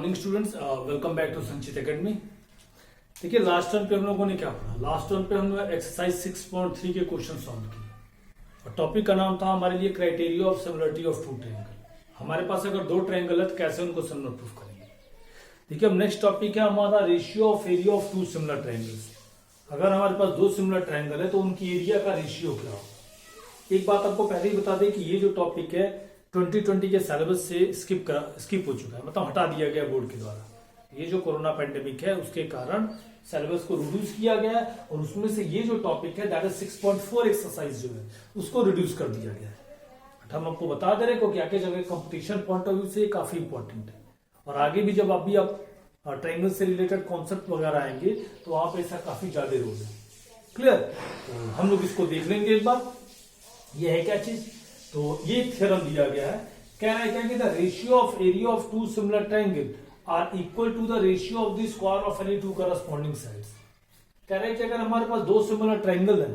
Morning students, welcome back to Sanchit academy. देखिए last term पे हम लोगों ने क्या पढ़ा। लास्ट टर्म पे हम लोग एक्सरसाइज 6.3 के क्वेश्चन सॉल्व किए और टॉपिक का नाम था हमारे लिए criteria of similarity of two triangle. हमारे पास अगर दो ट्रायंगल है तो कैसे उनको सिमिलर प्रूफ करेंगे। देखिए अब नेक्स्ट टॉपिक है हमारा ratio of area of two similar triangles. अगर हमारे पास दो सिमिलर ट्रायंगल है तो उनकी एरिया का रेशियो क्या होगा। एक बात आपको पहले ही बता दें कि ये जो टॉपिक है 2020 के सिलेबस से स्किप हो चुका है, मतलब हटा दिया गया बोर्ड के द्वारा। ये जो कोरोना पेंडेमिक है उसके कारण सिलेबस को रिड्यूस किया गया है और उसमें से ये जो टॉपिक है दैट इज 6.4 एक्सरसाइज जो है उसको रिड्यूस कर दिया गया है। हम आपको बता दे रहे हैं कि आगे जगह कंपटीशन पॉइंट ऑफ व्यू से काफी इंपॉर्टेंट है और आगे भी जब अभी आप ट्रायंगल से रिलेटेड कॉन्सेप्ट वगैरह आएंगे तो वहां पे ऐसा काफी ज्यादा रोल है। क्लियर? तो हम लोग इसको देख लेंगे एक बार। ये है क्या चीज, तो ये थ्योरम दिया गया है। कह रहा है क्या कि the ratio of area of two similar triangle are equal to the ratio of the square of any two corresponding sides. कह रहे हैं कि अगर हमारे पास दो सिमिलर ट्रायंगल है,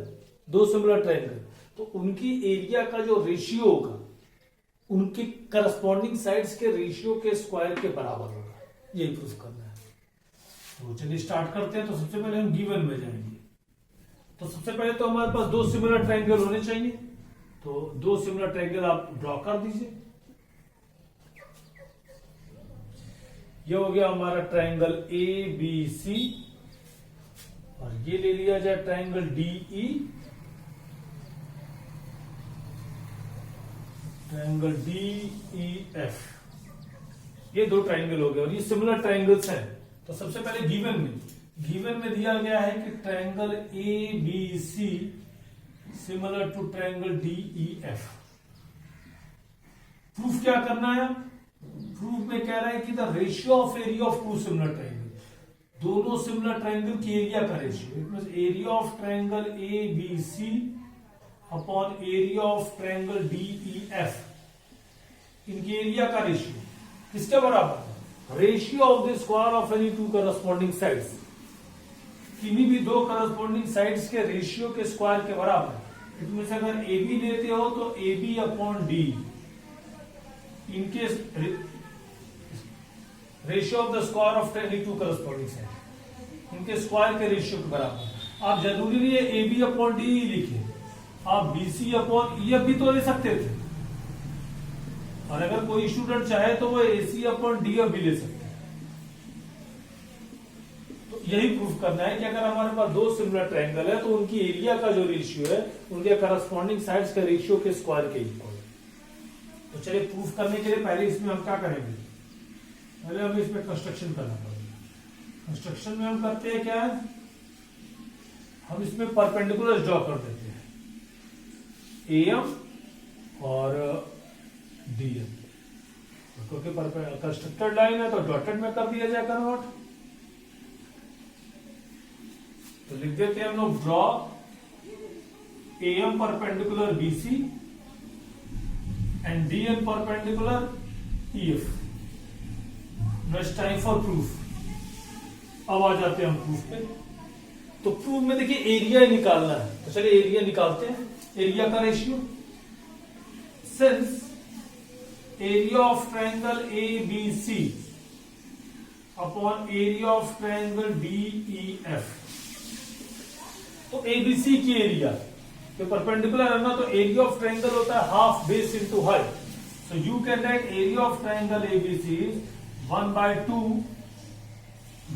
दो सिमिलर ट्रायंगल, तो उनकी एरिया का जो रेशियो होगा उनके करस्पॉन्डिंग साइड्स के रेशियो के स्क्वायर के बराबर होगा। यही प्रूफ करना है। तो चलिए स्टार्ट करते हैं। तो सबसे पहले हम गिवन में जाएंगे। तो सबसे पहले तो हमारे पास दो सिमिलर ट्रायंगल होने चाहिए। तो दो सिमिलर ट्रायंगल आप ड्रॉ कर दीजिए। ये हो गया हमारा ट्रायंगल ए बी सी और ये ले लिया जाए ट्रायंगल डी ई, ट्रायंगल डी ई एफ। ये दो ट्रायंगल हो गए और ये सिमिलर ट्रायंगल्स हैं। तो सबसे पहले गिवन में दिया गया है कि triangle A B C similar to triangle D E F. Proof क्या करना है? प्रूफ में कह रहा है कि the ratio of area of two similar triangle, दोनों सिमिलर ट्रायंगल की एरिया का ratio, it means area of triangle A B C upon area of triangle D E F, इनकी एरिया का रेशियो किसके बराबर है? Ratio of the square of any two corresponding sides. किन्हीं भी दो करस्पॉन्डिंग साइड्स के रेशियो के स्क्वायर के बराबर। इसमें से अगर ए बी लेते हो तो ए बी अपॉन डी, इनके ratio of the square of any two corresponding side, इनके स्क्वायर के रेशियो के बराबर। आप जरूरी नहीं है ए बी अपॉन डी ही लिखिए, आप B C upon E F भी तो ले सकते थे। और अगर कोई स्टूडेंट चाहे तो वो ए सी अपॉन डी एफ भी ले सकते हैं। तो यही प्रूफ करना है कि अगर हमारे पास दो सिमिलर ट्रायंगल है तो उनकी एरिया का जो रेशियो है उनके करस्पॉन्डिंग साइड्स के रेशियो के स्क्वायर के इक्वल है। तो चलिए प्रूफ करने के लिए पहले इसमें हम क्या करेंगे, पहले हमें इसमें कंस्ट्रक्शन करना पड़ेगा। कंस्ट्रक्शन में हम करते हैं क्या है, हम इसमें परपेंडिकुलर ड्रॉ कर देते हैं ए एम और डी एम, क्योंकि कंस्ट्रक्टेड लाइन है तो डॉटेड में कर दिया जाए कन्वर्ट। तो लिख देते हैं हम लोग draw A M perpendicular B C and D N perpendicular E F. Next time for proof. अब आ जाते हैं हम प्रूफ पे। तो प्रूफ में देखिए एरिया निकालना है, तो चलिए एरिया निकालते हैं। एरिया का ratio, since area of triangle A B C upon area of triangle D E F. तो एबीसी की एरिया तो परपेंडिकुलर है ना, तो एरिया ऑफ ट्रायंगल होता है half base into height. So you can write area of triangle ABC is 1/2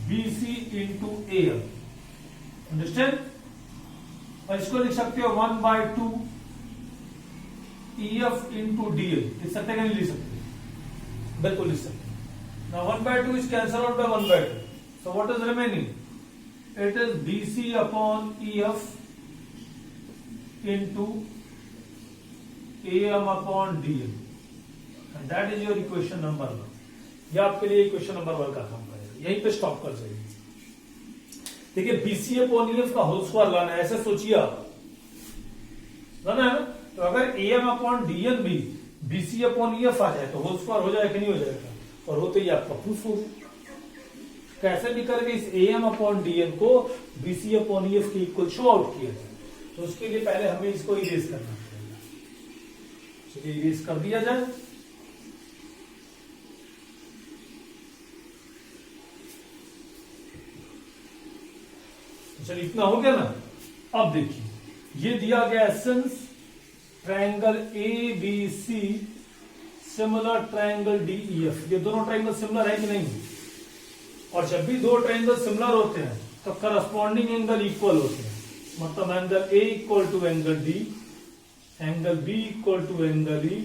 BC into A M. Understand? और इसको लिख सकते हो 1/2 E F into D L. लिख सकते हैं नहीं लिख सकते? बिल्कुल लिख सकते हैं। Now 1/2 is cancel out bye 1/2, so what is remaining? It is BC upon EF into AM upon DL and that is your equation number 1। ये आपके लिए इक्वेशन नंबर 1 का काम करेगा। यहीं पे स्टॉप कर जाइए। देखिए BC upon EF का होल स्क्वायर लाना है, ऐसे सोचिए आप, लाना है ना। तो अगर AM upon DL भी BC upon EF आ जाए तो होल स्क्वायर हो जाएगा कि नहीं हो जाएगा? और होते ही आपका प्रूफ होगा। कैसे भी करके इस AM अपॉन DN को BC अपॉन EF के इक्वल शो आउट किया जाए। तो उसके लिए पहले हमें इसको इरेज करना पड़ेगा। चलिए इरेज कर दिया जाए। तो चलिए इतना हो गया ना। अब देखिए ये दिया गया एसेंस triangle A B C similar triangle D E F, ये दोनों ट्रायंगल सिमिलर है कि नहीं? और जब भी दो ट्रायंगल सिमिलर होते हैं तो करस्पॉन्डिंग एंगल इक्वल होते हैं, मतलब angle A equal to angle D, angle B equal to angle E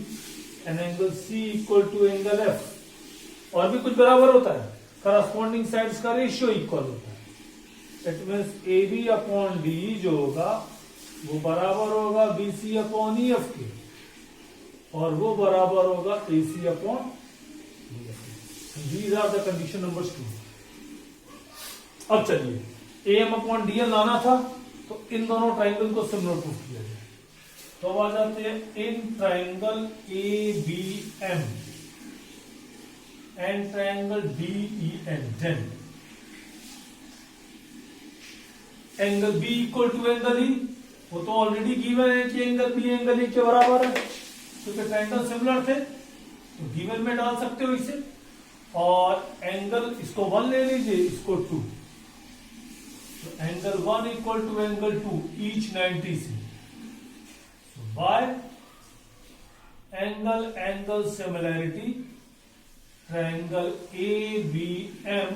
and angle C equal to angle F. और भी कुछ बराबर होता है, करस्पॉन्डिंग साइड्स का रेशियो इक्वल होता है। It means A B upon D जो होगा वो बराबर होगा B C upon E F के, और वो बराबर होगा A C upon these are the condition number 2। अब चलिए ए एम अपॉन डी एन लाना था, तो इन दोनों ट्राइंगल को सिमिलर प्रूफ किया जाए। तो अब आ जाते हैं इन triangle A B M and triangle D E N, then angle B equal to angle E, वो तो ऑलरेडी गिवन है कि एंगल बी एंगल ई के बराबर है, क्योंकि ट्राइंगल सिमिलर थे, तो गिवन में डाल सकते हो इसे। और एंगल इसको 1 ले लीजिए, इसको 2, तो angle 1 equal to angle 2 each 90 से, by angle angle similarity triangle A B M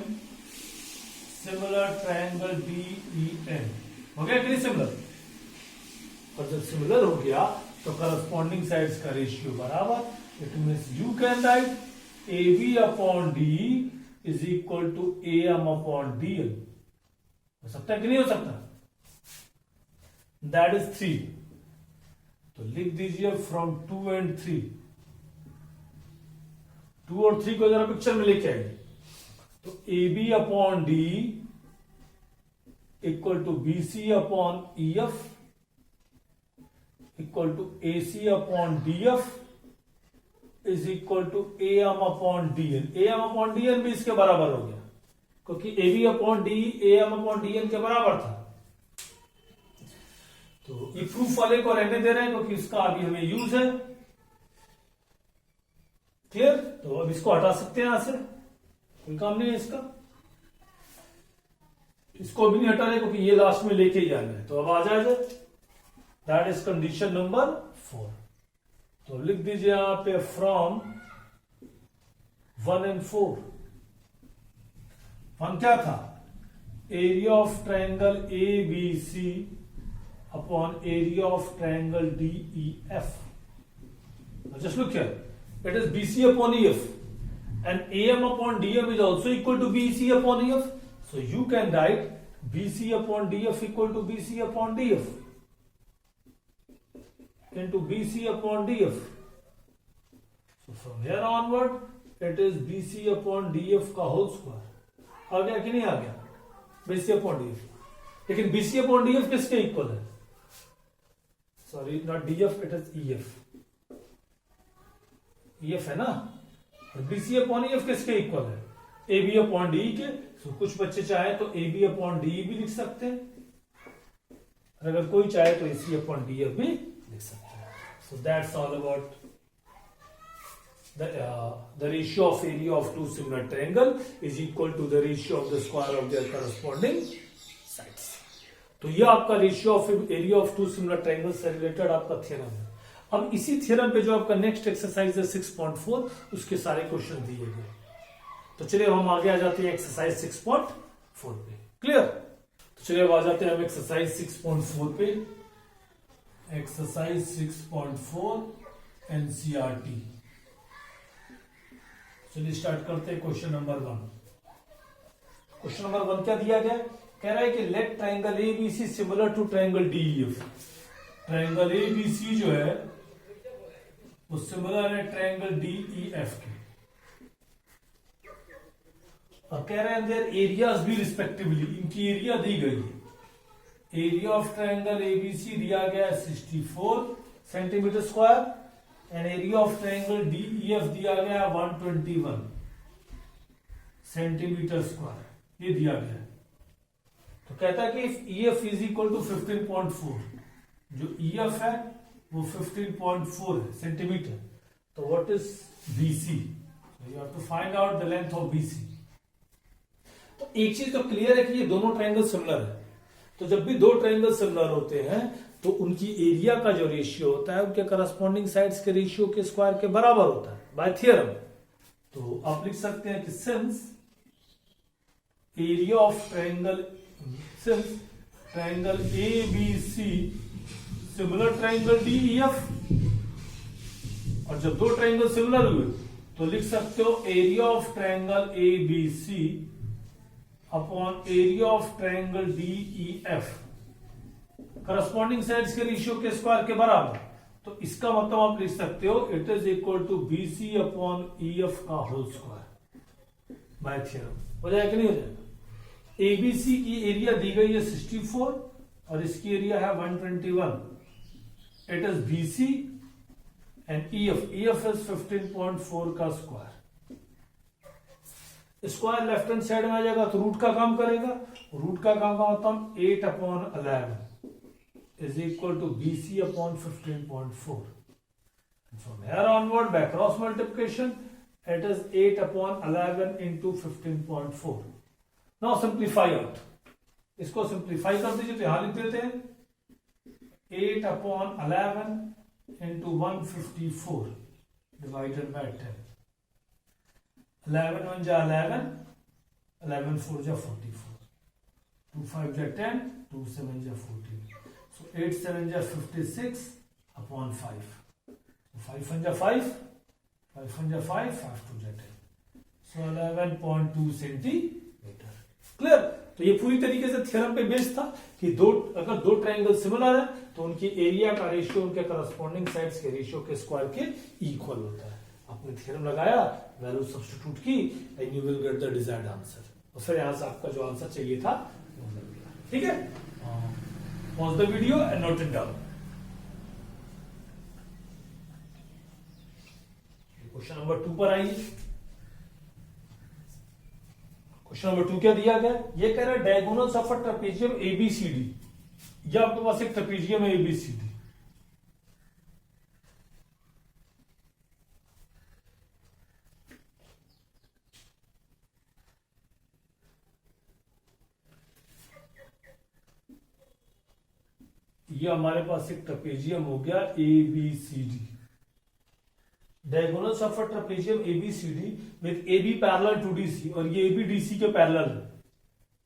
similar triangle D E N. हो गया कि नहीं सिमिलर? और जब सिमिलर हो गया तो करस्पॉन्डिंग साइड्स का रेशियो बराबर। It means you can write A B upon D is equal to A M upon D L. हो सकता है कि नहीं हो सकता? That is 3। तो लिख दीजिए फ्रॉम 2 and 3, 2 और 3 को जरा पिक्चर में लेके आइए। तो A B upon D equal to B C upon E F equal to A C upon D F is equal to A M upon D N. A M upon D N भी इसके बराबर हो गया, क्योंकि A B upon D A M upon D N के बराबर था। तो ये प्रूफ वाले को रहने दे रहे हैं, क्योंकि इसका अभी हमें यूज है। क्लियर? तो अब इसको हटा सकते हैं, यहां से कोई काम नहीं है इसका। इसको भी नहीं हटा रहे, क्योंकि ये लास्ट में लेके ही जाना है। तो अब आ जाए, दैट इज कंडीशन नंबर 4। तो लिख दीजिए यहां पे फ्रॉम 1 and 4। 1 क्या था? Area of triangle A B C upon area of triangle D E F. Just look here, it is BC upon EF and AM upon DM is also equal to BC upon EF. So you can write BC upon DF equal to BC upon DF into BC upon DF. So from here onward it is BC upon DF का whole square. आ गया कि नहीं आ गया? BC upon DF. लेकिन BC upon DF किसके equal है? Sorry, not DF, it is EF. EF है ना, और BC अपॉन EF किसके इक्वल है? AB अपॉन DE के। तो कुछ बच्चे चाहे तो AB अपॉन DE भी लिख सकते हैं, और अगर कोई चाहे तो AC अपॉन DF भी लिख सकते हैं। सो that's all about the ratio of area of two similar triangle is equal to the ratio of the square of their corresponding sides. तो यह आपका ratio of area of two similar triangle से related आपका theorem है। अब इसी theorem पे जो आपका नेक्स्ट एक्सरसाइज है 6.4, उसके सारे क्वेश्चन दिए गए। तो चलिए हम आगे आ जाते हैं एक्सरसाइज 6.4 पे। क्लियर? तो चलिए अब आ जाते हैं हम एक्सरसाइज 6.4 पे। Exercise 6.4 NCERT. चलिए स्टार्ट करते हैं क्वेश्चन नंबर 1। क्वेश्चन नंबर 1 क्या दिया गया? कह रहा है कि let triangle ABC similar to triangle DEF. Triangle ABC जो है वो सिमिलर है ट्रायंगल डीईएफ के, और कह रहे हैं देयर एरियाज भी रिस्पेक्टिवली, इनकी एरिया दी गई है। एरिया ऑफ ट्रायंगल एबीसी दिया गया है 64 centimetre square, and area of triangle DEF दिया गया है 121 सेंटीमीटर स्क्वायर, ये दिया गया है। तो कहता है कि if EF is equal to 15.4, जो EF है वो 15.4 है सेंटीमीटर, तो what is BC? You have to find out the length of BC। तो एक चीज तो क्लियर है कि ये दोनों ट्रायंगल सिमिलर है, तो जब भी दो ट्रायंगल सिमिलर होते हैं तो उनकी एरिया का जो रेशियो होता है उनके करस्पॉन्डिंग साइड्स के रेशियो के स्क्वायर के बराबर होता है बाय थ्योरम। तो आप लिख सकते हैं कि since area of triangle, since triangle A B C similar triangle D E F, और जब दो ट्रायंगल सिमिलर हुए तो लिख सकते हो area of triangle A B C upon area of triangle D E F corresponding sides के ratio के स्क्वायर के बराबर। तो इसका मतलब आप लिख सकते हो it is equal to B C upon E F का होल स्क्वायर बाय थ्योरम। हो जाएगा कि नहीं हो जाएगा? एबीसी की एरिया दी गई है 64 और इसकी एरिया है 121। It is BC and EF is 15.4 का square. Square left hand side में आ जाएगा तो रूट का काम करेगा। रूट का काम का मतलब 8/11 is equal to BC upon 15.4। From here onward by cross multiplication it is 8/11 into 15.4। Now simplify out, इसको सिंप्लीफाई कर दीजिए तो यहां लिख देते हैं 8/11 into 154 divided by 10. 11 1 जा 11, 11 4 जा 44, 2 5 जा 10, 2 7 जा 14. So 8 7 जा 56 upon 5. So 5 1 जा 5, 5 1 जा 5, 5 2 जा 10. So 11.2 centimetre. क्लियर? तो ये पूरी तरीके से थ्योरम पे बेस्ड था कि अगर दो ट्रायंगल सिमिलर है तो उनकी एरिया का रेशियो उनके करस्पॉन्डिंग साइड्स के रेशियो के स्क्वायर के इक्वल होता है। आपने थ्योरम लगाया, वैल्यू सब्स्टिट्यूट की and you will get the desired answer. और फिर यहां से आपका जो आंसर चाहिए था वो मिल गया। ठीक है, pause the video and note it down. Question number 2 पर आइए। क्वेश्चन नंबर 2 क्या दिया गया? ये कह रहा है diagonals of a trapezium ABCD, या आपके पास एक ट्रेपेजियम है एबीसीडी। ये हमारे पास एक ट्रेपेजियम हो गया ABCD. Diagonals of a trapezium ABCD with AB parallel to DC, और ये एबी डीसी के पैरेलल है।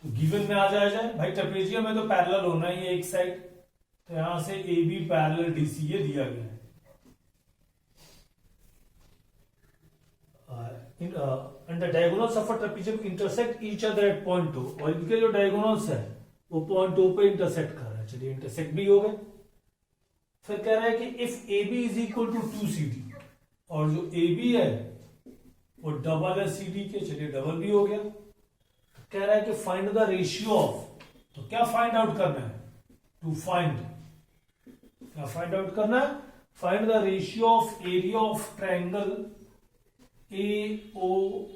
तो गिवन में आ जाए भाई ट्रेपेजियम है तो पैरेलल होना ही है एक साइड, तो यहां से एबी पैरेलल डीसी ये दिया गया है। And the diagonals of a trapezium intersect each other at point 2, और इनके जो डायगोनल्स है वो पॉइंट 2 पे इंटरसेक्ट कर रहा है। चलिए इंटरसेक्ट भी हो गए। फिर कह रहा है कि if AB is equal to 2CD, और जो AB है वो डबल है CD के, चलिए डबल भी हो गया। कह रहा है कि फाइंड द रेशियो ऑफ, तो क्या फाइंड आउट करना है? टू फाइंड, क्या फाइंड आउट करना है? Find the ratio of area of triangle AOB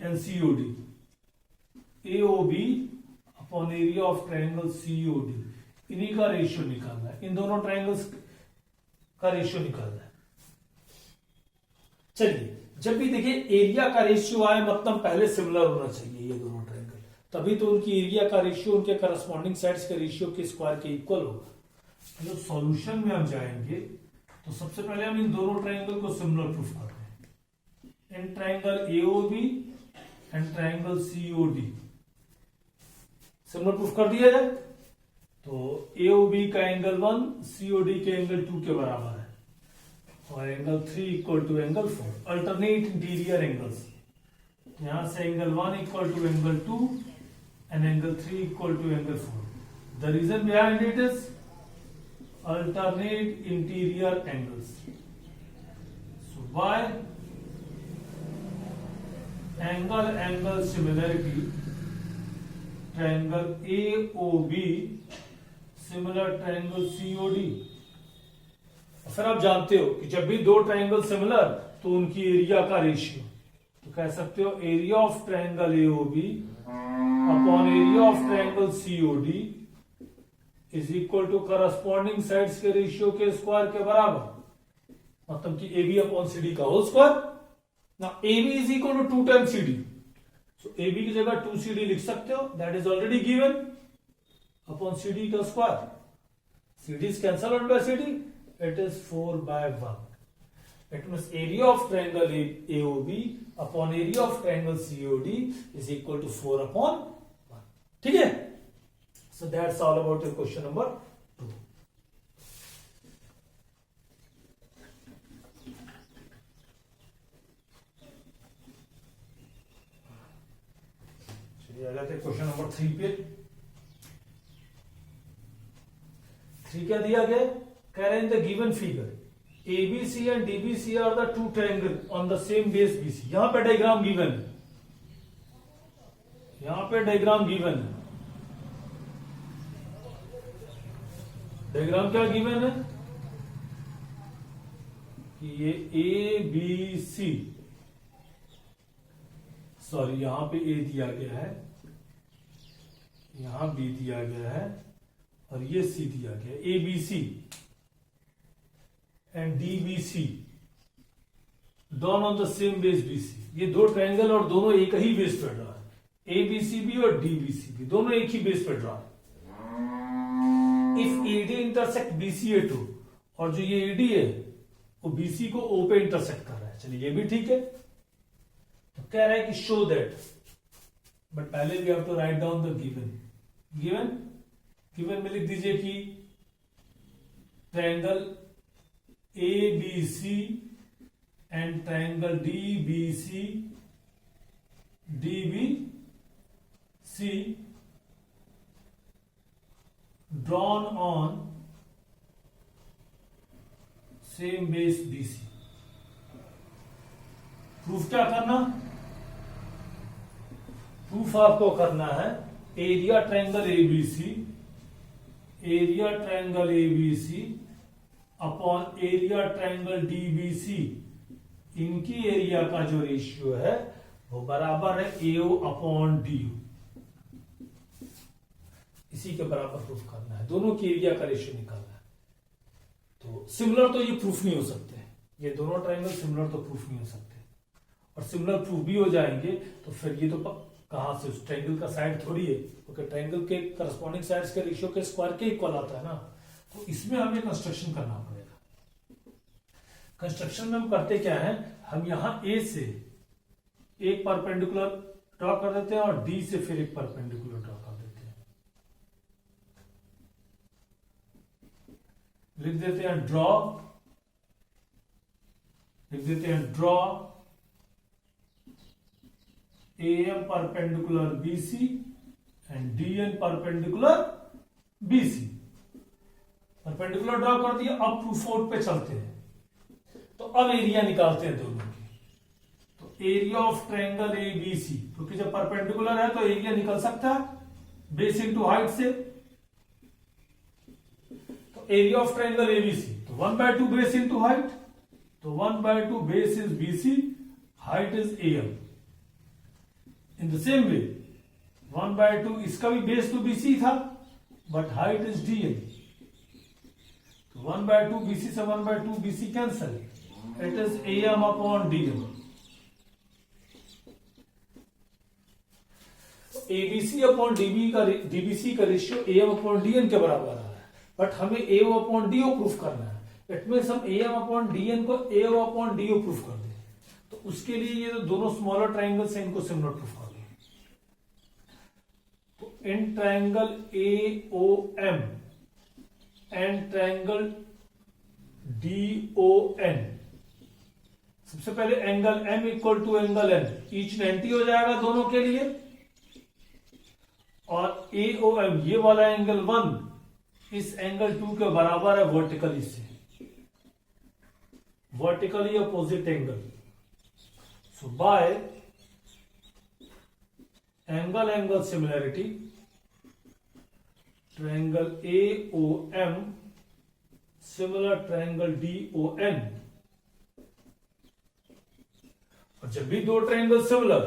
and COD। AOB upon area of triangle COD, इन्हीं का रेशियो निकालना है, इन दोनों ट्रायंगल्स का रेशियो निकालना है। चलिए, जब भी देखिए एरिया का रेशियो आए मतलब पहले सिमिलर होना चाहिए ये दोनों ट्रायंगल, तभी तो उनकी एरिया का रेशियो उनके करस्पॉन्डिंग साइड्स के रेशियो के स्क्वायर के इक्वल होगा। तो सॉल्यूशन में हम जाएंगे तो सबसे पहले हम इन दोनों ट्रायंगल को सिमिलर प्रूफ करते हैं। In triangle AOB and triangle COD similar proof कर दिया जाए तो AOB का एंगल 1 COD के एंगल 2 के बराबर है, और angle 3 equal to angle 4, alternate interior angles. यहां से angle 1 equal to angle 2 and angle 3 equal to angle 4। The reason behind it is alternate interior angles. So by angle similarity triangle AOB similar triangle COD। फिर आप जानते हो कि जब भी दो ट्रायंगल सिमिलर तो उनकी एरिया का रेशियो, तो कह सकते हो area of triangle AOB upon area of triangle COD is equal to corresponding sides के रेशियो के स्क्वायर के बराबर, मतलब कि AB अपॉन CD का होल स्क्वायर। ना AB is equal to 2 times CD, so AB की जगह 2CD लिख सकते हो, that is already given. Upon C D का square, C D is cancel out by C D, it is 4/1. It means area of triangle AOB upon area of triangle COD is equal to 4/1. ठीक है. So that's all about your question number 2. चलिए आ जाते question number 3 पे. 3 क्या दिया गया, कह रहे हैं the given figure ABC and DBC are the two triangles on the same base BC. यहां पे डायग्राम गिवन है, यहां पे डायग्राम गिवन है. डायग्राम क्या गिवन है कि ये ABC, सॉरी यहां पे A दिया गया है, यहां B दिया गया है और ये C दिया गया है. ABC एंड DBC दोनों on the same base BC. ये दो ट्रायंगल और दोनों एक ही बेस पे ड्रा है. ABC भी और DBC भी दोनों एक ही बेस पे ड्रा है. इफ AD इंटरसेक्ट BCA2, और जो ये AD है वो BC को O पे इंटरसेक्ट कर रहा है. चलिए ये भी ठीक है. तो कह रहा है कि शो दैट, बट पहले we have to write down the given में लिख दीजिए कि triangle ABC and triangle DBC drawn on same base BC. Proof क्या करना, प्रूफ आपको करना है area triangle ABC upon area triangle DBC, इनकी एरिया का जो रेशियो है वो बराबर है AO अपॉन DO. इसी के बराबर प्रूफ करना है, दोनों की एरिया का रेशियो निकालना है. तो सिमिलर तो ये प्रूफ नहीं हो सकते, ये दोनों ट्रायंगल सिमिलर तो प्रूफ नहीं हो सकते. और सिमिलर प्रूफ भी हो जाएंगे तो फिर ये तो कहां से, उस ट्रायंगल का साइड थोड़ी है, क्योंकि ट्रायंगल के करस्पॉन्डिंग साइड्स के रेशियो के स्क्वायर के इक्वल आता है ना. तो इसमें हमें कंस्ट्रक्शन करना पड़ेगा. कंस्ट्रक्शन में हम करते क्या है, हम यहां A से एक परपेंडिकुलर ड्रॉ कर देते हैं और D से फिर एक परपेंडिकुलर ड्रॉ कर देते हैं. लिख देते हैं draw AM perpendicular BC and DN perpendicular BC. Perpendicular draw कर दिया. अब प्रूफ आउट पे चलते हैं. तो अब एरिया निकालते हैं दोनों की. तो एरिया ऑफ ट्रायंगल ABC, क्योंकि जब परपेंडिकुलर है तो एरिया निकल सकता है बेस इंटू हाइट से. तो एरिया ऑफ ट्रायंगल ABC, तो 1/2 बेस इंटू हाइट. तो 1/2 base is BC, height is AM. In the same way 1/2 इसका भी बेस तो BC था बट हाइट इज DN. तो 1/2 BC से 1/2 BC cancel, it is AM upon DM. ABC upon DBC का ratio AM upon DN के बराबर आ रहा है, बट हमें AO अपॉन DO प्रूफ करना है. इट मीन्स हम AM अपॉन DN को AO अपॉन DO प्रूफ कर दें. तो उसके लिए ये दोनों स्मॉलर ट्राइंगल्स हैं, इनको सिमिलर प्रूफ कर दें. तो इन triangle AOM and triangle DON, सबसे पहले angle M equal to angle N, each 90 हो जाएगा दोनों के लिए. और AOM ये वाला एंगल 1 इस एंगल 2 के बराबर है वर्टिकली से, vertically opposite angle. So by angle similarity triangle AOM similar triangle DON. और जब भी दो ट्रायंगल सिमिलर,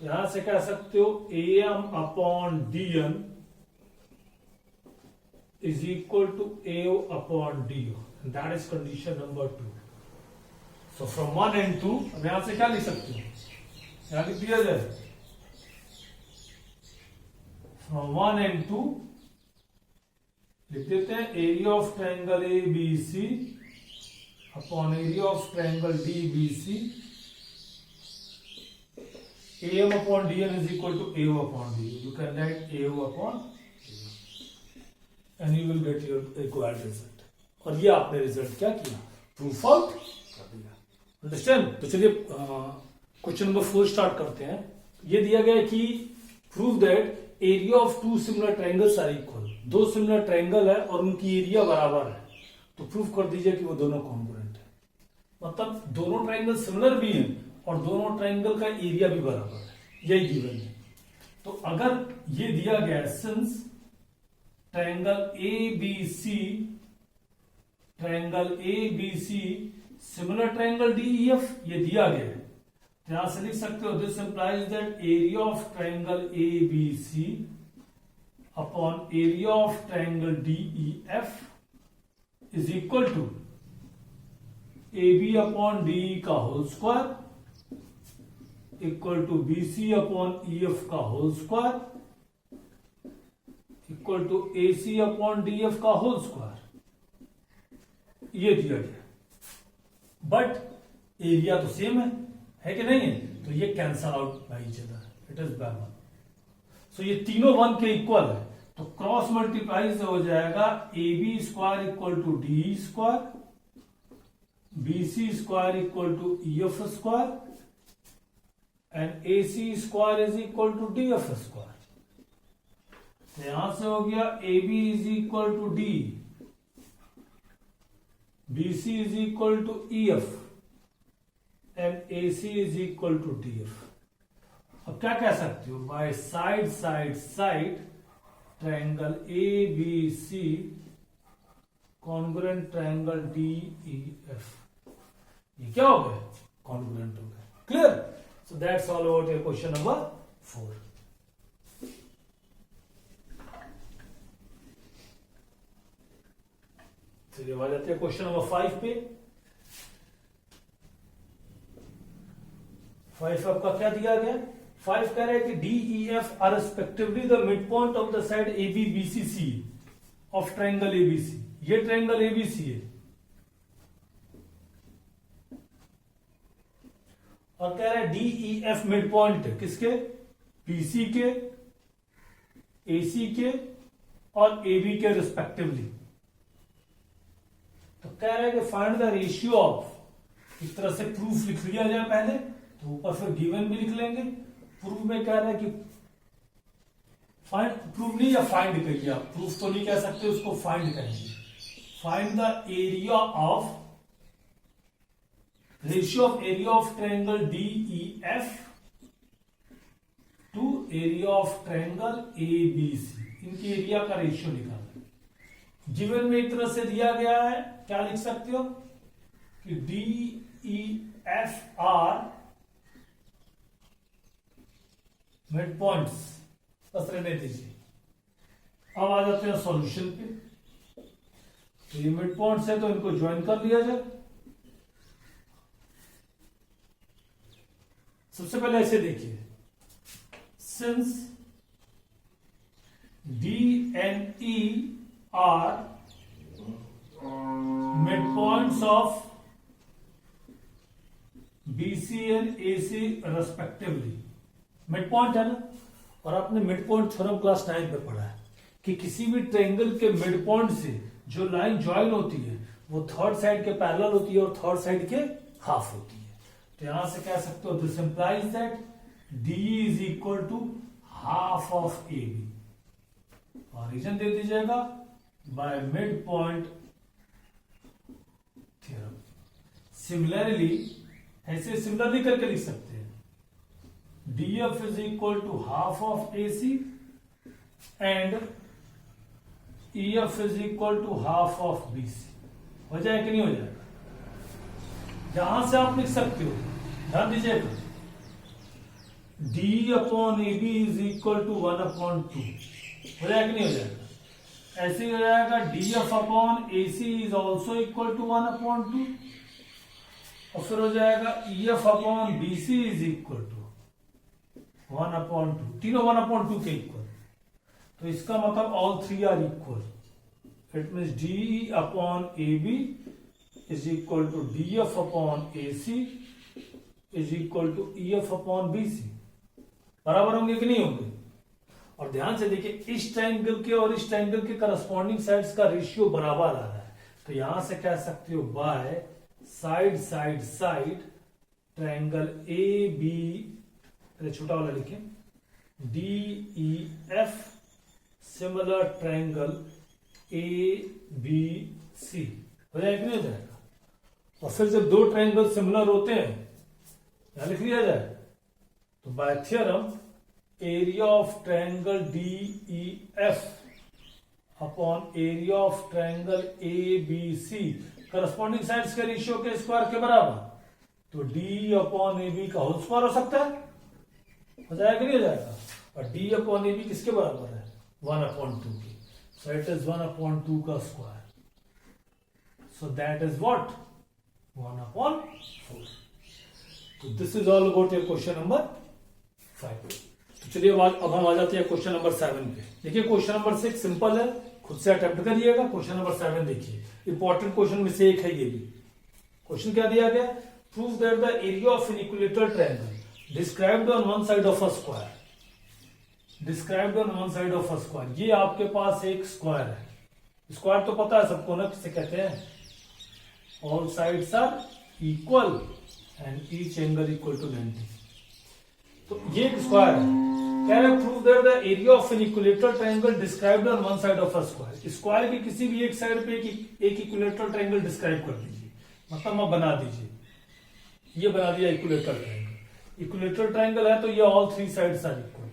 तो यहां से कह सकते हो AM upon DN is equal to AO upon DO. That is condition number 2. So from 1 and 2 अब यहां से क्या लिख सकते हो, यहां लिख दिया जाए फ्रॉम 1 and 2 लिख देते हैं area of triangle A B C upon area of triangle D B C AM upon DN is equal to AO upon DU. You can write AO upon AO and you will get your required result. और ये आपने result क्या किया, proof out कर दिया. Understand. तो चलिए question number 4 start करते हैं. ये दिया गया है कि prove that area of two similar triangles are equal. दो सिमिलर ट्रायंगल है और उनकी एरिया बराबर है, तो प्रूफ कर दीजिए कि वो दोनों कॉन्ग्रुएंट है. मतलब दोनों ट्रायंगल सिमिलर भी हैं और दोनों ट्रायंगल का एरिया भी बराबर है, यही गिवन है. तो अगर ये दिया गया है since triangle A B C similar triangle D E F, ये दिया गया है, तो यहां से लिख सकते हो this implies that area of triangle A B C upon area of triangle D E F is equal to A B upon D का whole square equal to B C upon E F का whole square equal to A C upon D F का whole square. ये दिया गया, but area तो same है कि नहीं है, तो ये cancel out by each other, it is by one. So ये तीनों वन के इक्वल है, तो क्रॉस मल्टीप्लाई से हो जाएगा A B square equal to D square, B C square equal to E F square and A C square is equal to D F square. तो यहां से हो गया A B is equal to D, B C is equal to E F and A C is equal to D F. अब क्या कह सकते हो, by side side side triangle A B C congruent triangle D E F, ये क्या हो गया, congruent हो गया. Clear. So that's all about your question number 4. चलिए आ जाते हैं क्वेश्चन नंबर 5 पे. 5 आपका क्या दिया गया, 5 कह रहा है कि D E F are respectively the mid point of the side A B B C C of triangle A B C. ये ट्रायंगल ए बी सी है और कह रहा है डीई एफ मिड पॉइंट किसके, पीसी के, एसी के और एबी के रिस्पेक्टिवली. तो कह रहा है कि फाइंड द रेशियो ऑफ, इस तरह से प्रूफ लिख लिया जाए पहले, तो ऊपर फिर गिवन भी लिख लेंगे. प्रूफ में कह रहा है कि फाइंड, प्रूफ नहीं या फाइंड कहिए आप, प्रूफ तो नहीं कह सकते, उसको फाइंड कहेंगे. Find the area of, ratio of area of triangle DEF to area of triangle ABC. इनकी एरिया का रेशियो निकालना. गिवन में एक तरह से दिया गया है, क्या लिख सकते हो कि DEF आर मिड पॉइंट्स, बस रहने दीजिए. अब आ जाते हैं सॉल्यूशन पे. तो ये मिड पॉइंट्स है तो इनको ज्वाइन कर लिया जाए. सबसे पहले ऐसे देखिए, since D and E R mid points of BC and AC respectively. Mid point है ना, और आपने मिड पॉइंट थ्योरम क्लास 9 पे पढ़ा है कि किसी भी ट्रायंगल के मिड पॉइंट से जो लाइन ज्वाइन होती है वो थर्ड साइड के पैरेलल होती है और थर्ड साइड के हाफ होती है. तो यहां से कह सकते हो this implies that DE is equal to half of AB. और रीजन दे दीजिएगा by mid point theorem. Similarly ऐसे सिमिलरली करके लिख सकते हैं, DF is equal to half of AC and EF is equal to half of BC. हो जाए कि नहीं हो जाएगा? यहां से आप लिख सकते हो, ध्यान दीजिएगा, D upon AB is equal to 1/2. हो जाएगा कि नहीं हो जाएगा? ऐसे ही हो जाएगा DF upon AC is also equal to 1/2 और फिर हो जाएगा EF upon BC is equal to 1/2. तीनों 1/2 के इक्वल. तो इसका मतलब all three are equal. It means D upon A B is equal to D F upon A C is equal to E F upon B C. बराबर होंगे कि नहीं होंगे? और ध्यान से देखिए, इस ट्रायंगल के और इस ट्रायंगल के करस्पॉन्डिंग साइड्स का रेशियो बराबर आ रहा है, तो यहां से कह सकते हो by side side side triangle A B, पहले छोटा वाला लिखें, D E F similar triangle A B C हो जाएगा कि नहीं हो जाएगा? और फिर जब दो ट्रायंगल सिमिलर होते हैं, यहां लिख लिया जाए, तो by theorem area of triangle D E F upon area of triangle A B C corresponding sides के रेशियो के स्क्वायर के बराबर, तो डी अपॉन ए बी का होल स्क्वायर हो सकता है, हो जाएगा नहीं हो जाएगा? और डी अपॉन ए बी किसके बराबर है? 1/2 के, सो इट इज 1/2 का square, so that is what 1/4। तो this is all about your question number 5। तो चलिए अब हम आ जाते हैं क्वेश्चन नंबर 7 पे। देखिए क्वेश्चन नंबर 6 सिंपल है, खुद से अटेम्प्ट करिएगा। क्वेश्चन नंबर 7 देखिए, इंपॉर्टेंट क्वेश्चन में से एक है ये भी। क्वेश्चन क्या दिया गया? Prove that the area of an equilateral triangle described on one side of a square, described on one side of a square. ये आपके पास एक स्क्वायर है, स्क्वायर तो पता है सबको ना किसे कहते हैं, all sides are equal and each angle equal to 90। तो ये एक स्क्वायर है, कह रहे prove that the area of an equilateral triangle described on one side of a square. Square की किसी भी एक साइड पे एक इक्विलेटरल ट्रायंगल डिस्क्राइब कर दीजिए, मतलब आप बना दीजिए। ये बना दिया इक्विलेटरल ट्रायंगल। इक्विलेटरल ट्रायंगल है तो ये all three sides are equal.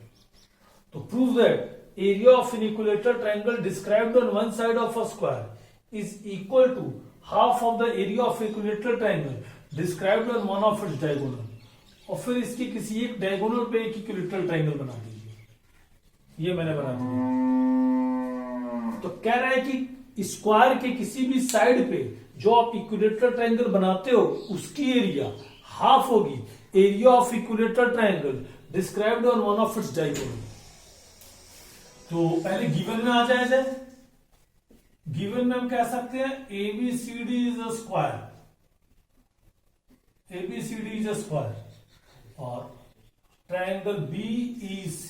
तो prove that area of an equilateral triangle described on one side of a square is equal to half of the area of equilateral triangle described on one of its diagonal. और फिर इसकी किसी एक diagonal पे एक equilateral triangle बना दीजिए। ये मैंने बना दिया। तो कह रहा है कि स्क्वायर के किसी भी साइड पे जो आप इक्विलेटरल ट्रायंगल बनाते हो उसकी एरिया हाफ होगी area of equilateral triangle described on one of its diagonal. तो पहले गिवन में आ जाए, गिवन में हम कह सकते हैं ABCD is a square, ABCD is a square, और triangle BEC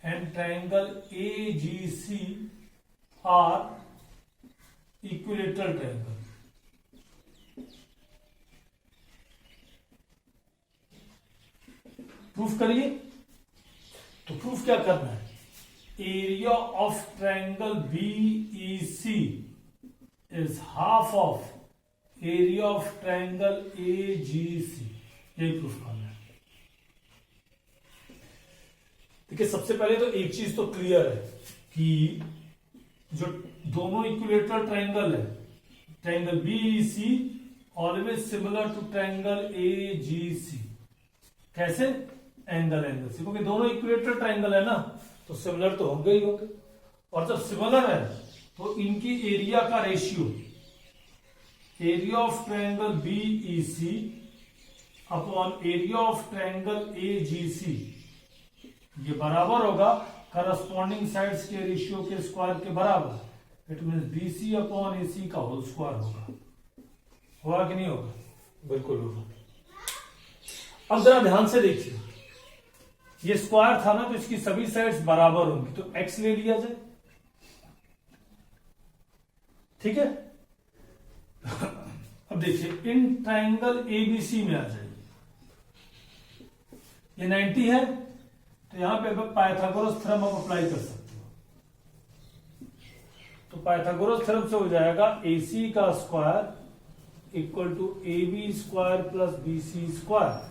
and triangle AGC are equilateral triangle. Proof करिए। तो प्रूफ क्या करना है? Area of triangle BEC is half of area of triangle AGC। यही प्रूफ करना है। देखिए सबसे पहले तो एक चीज तो क्लियर है कि जो दोनों इक्विलेटरल ट्रायंगल है, triangle BEC always similar to triangle AGC। कैसे? एंगल से, क्योंकि दोनों इक्विलेटरल ट्रायंगल है ना, तो सिमिलर तो होंगे ही होंगे। और जब सिमिलर है तो इनकी एरिया का ratio, area of triangle BEC upon area of triangle AGC, ये बराबर होगा करस्पॉन्डिंग साइड्स के रेशियो के स्क्वायर के बराबर। It mean BC upon AC का होल स्क्वायर होगा कि नहीं होगा? बिल्कुल होगा। अब जरा ध्यान से देखिए, ये स्क्वायर था ना, तो इसकी सभी साइड्स बराबर होंगी, तो x ले लिया जाए, ठीक है। अब देखिए इन ट्रायंगल ABC में आ जाइए, ये 90 है, तो यहां पे पाइथागोरस थ्योरम आप अप्लाई कर सकते हो। तो पाइथागोरस थ्योरम से हो जाएगा AC का square equal to AB square plus BC square.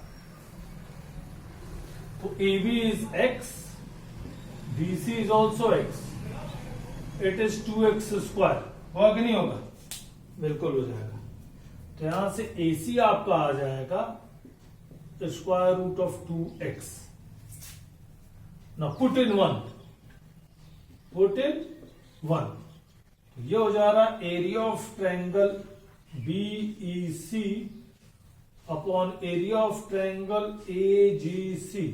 तो AB is x, BC is also x, it is 2x square. होगा कि नहीं होगा? बिल्कुल हो जाएगा। तो यहां से AC आपका आ जाएगा square root of 2x। Now put in 1, put in 1, तो ये हो जा रहा area of triangle BEC upon area of triangle AGC।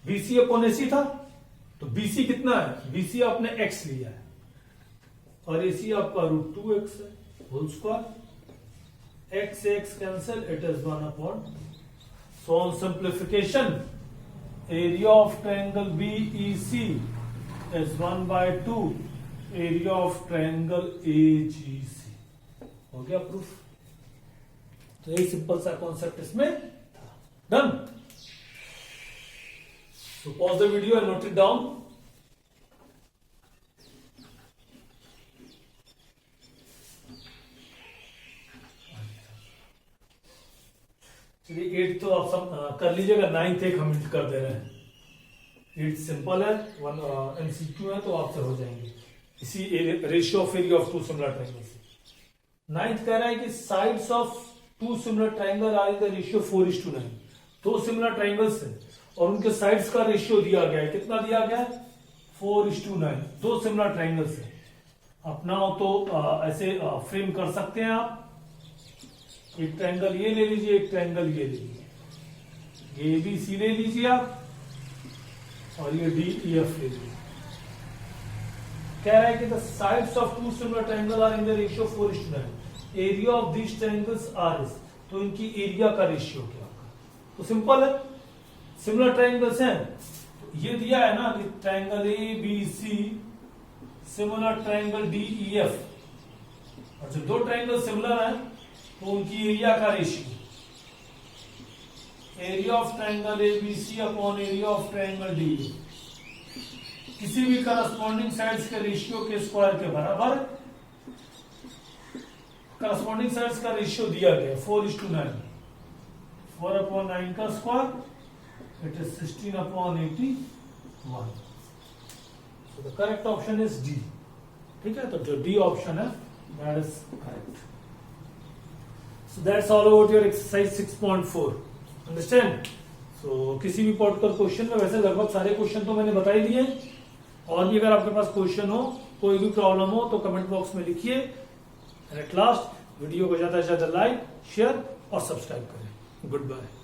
BC upon AC था, तो BC कितना है? BC आपने x लिया है, और एसी आपका √2x है होल स्क्वायर, x से x cancel, it is 1/, so on simplification area of triangle BEC is 1/2 area of triangle AGC। हो गया प्रूफ। तो यही सिंपल सा कॉन्सेप्ट इसमें था। Done. So pause the video and note it down. चलिए 8 तो आप सब कर लीजिएगा, 9th एक हम कर दे रहे हैं। 8 सिंपल है, 1 MCQ है तो आपसे हो जाएंगे इसी ratio of area of 2 similar triangle से। 9th कह रहा है कि sides of 2 similar triangle are in the ratio 4:9। 2 similar triangles है और उनके साइड्स का रेशियो दिया गया है, कितना दिया गया है 4:9। 2 सिमिलर ट्रायंगल्स है। अपना हो तो ऐसे फ्रेम कर सकते हैं आप। एक ट्रायंगल ये ले लीजिए, एक ट्रायंगल ये ले लीजिए, ये ABC ले लीजिए आप और ये DEF ले लीजिए। कह रहा है कि the sides of 2 similar triangle are in the ratio 4:9। Area of this triangles are is, तो इनकी एरिया का रेशियो क्या होगा? तो सिंपल है, सिमिलर ट्रायंगल्स हैं तो ये दिया है ना कि triangle ABC similar triangle DEF, और जब 2 ट्रायंगल सिमिलर हैं तो उनकी एरिया का ratio, area of triangle ABC upon area of triangle DEF, किसी भी करस्पॉन्डिंग साइड्स के रेशियो के स्क्वायर के बराबर। करस्पॉन्डिंग साइड्स का रेशियो दिया गया 4:9, 4/9 का square, it is 16/81। So the correct option is D। ठीक है, तो जो D ऑप्शन है that is correct। So that's all about your exercise 6.4। Understand? So किसी भी पार्टिकुलर क्वेश्चन में, वैसे लगभग सारे क्वेश्चन तो मैंने बता ही दिए, और भी अगर आपके पास क्वेश्चन हो, कोई भी प्रॉब्लम हो तो कमेंट बॉक्स में लिखिए। एंड एट लास्ट वीडियो को ज्यादा से ज्यादा लाइक, शेयर और सब्सक्राइब करें। Good bye.